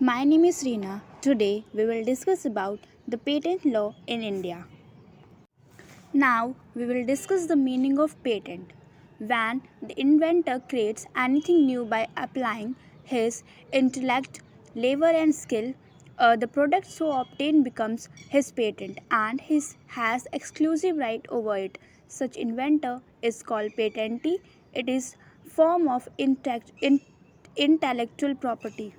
My name is Reena. Today we will discuss about the patent law in India. Now we will discuss the meaning of patent. When the inventor creates anything new by applying his intellect, labor and skill, the product so obtained becomes his patent and he has exclusive right over it. Such inventor is called patentee. It is form of intellectual property.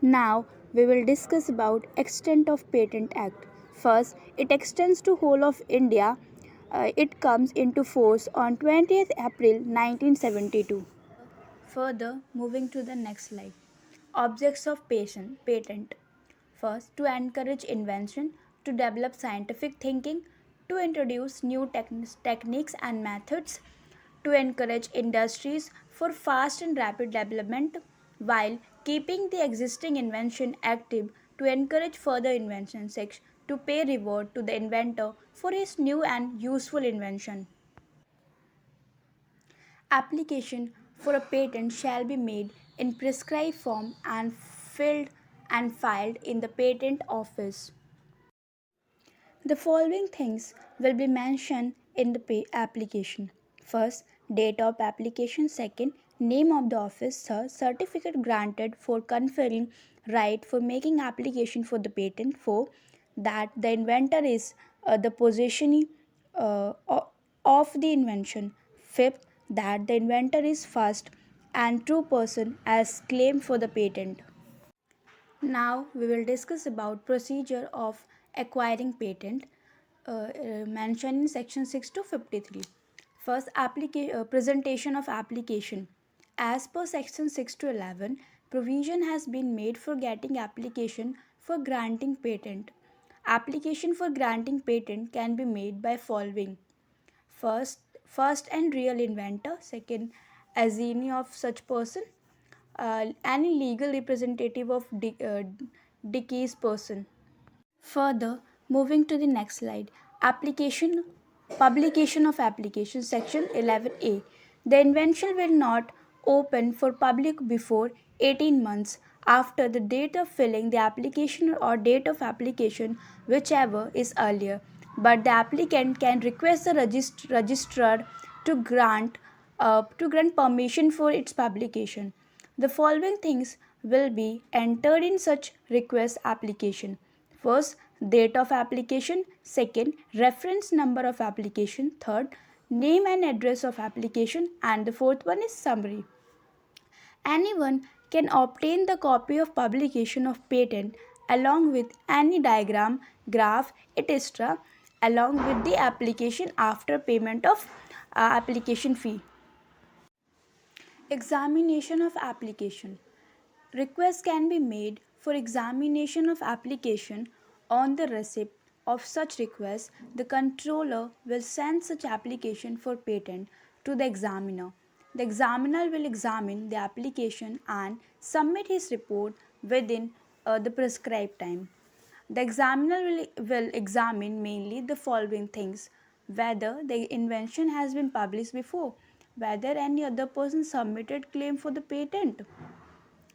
Now we will discuss about extent of patent act. First, it extends to whole of India. It comes into force on 20th April 1972. Further, moving to the next slide. Objects of patent. First, to encourage invention, to develop scientific thinking, to introduce new techniques and methods, to encourage industries for fast and rapid development while keeping the existing invention active, to encourage further invention, 6 to pay reward to the inventor for his new and useful invention. Application for a patent shall be made in prescribed form and filled and filed in the patent office. The following things will be mentioned in the application. First, date of application. Second, name of the office. Third, certificate granted for conferring right for making application for the patent. Four, that the inventor is the possession uh, o- of the invention. Fifth, that the inventor is first and true person as claimed for the patent. Now we will discuss about procedure of acquiring patent mentioned in section 6 to 53. First, presentation of application. As per section 6 to 11, provision has been made for getting application for granting patent. Application for granting patent can be made by following. First and real inventor. Second, assignee of such person. Any legal representative of deceased person. Further, moving to the next slide, application publication of application section 11A. The invention will not open for public before 18 months after the date of filling the application or date of application, whichever is earlier. But the applicant can request the registrar to grant permission for its publication. The following things will be entered in such request application. First, date of application. Second, reference number of application. Third, name and address of application. And the fourth one is summary. Anyone can obtain the copy of publication of patent along with any diagram, graph, etc. along with the application after payment of application fee. Examination of application. Request can be made for examination of application. On the receipt of such request, the controller will send such application for patent to the examiner. The examiner will examine the application and submit his report within the prescribed time. The examiner will examine mainly the following things: whether the invention has been published before, whether any other person submitted claim for the patent.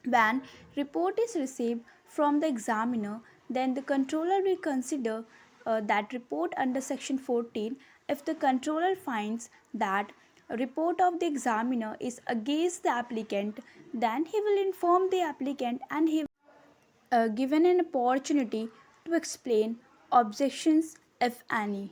When report is received from the examiner, then the controller will consider that report under section 14. If the controller finds that a report of the examiner is against the applicant, then he will inform the applicant and he given an opportunity to explain objections if any.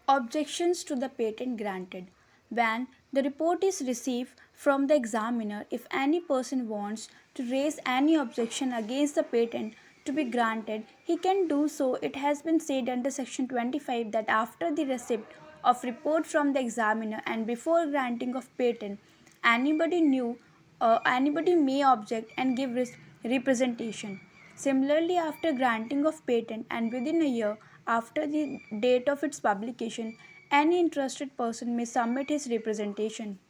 Objections to the patent granted. When the report is received from the examiner, if any person wants to raise any objection against the patent to be granted, he can do so. It has been said under section 25 that after the receipt of report from the examiner and before granting of patent, anybody may object and give representation. Similarly, after granting of patent and within a year after the date of its publication, any interested person may submit his representation.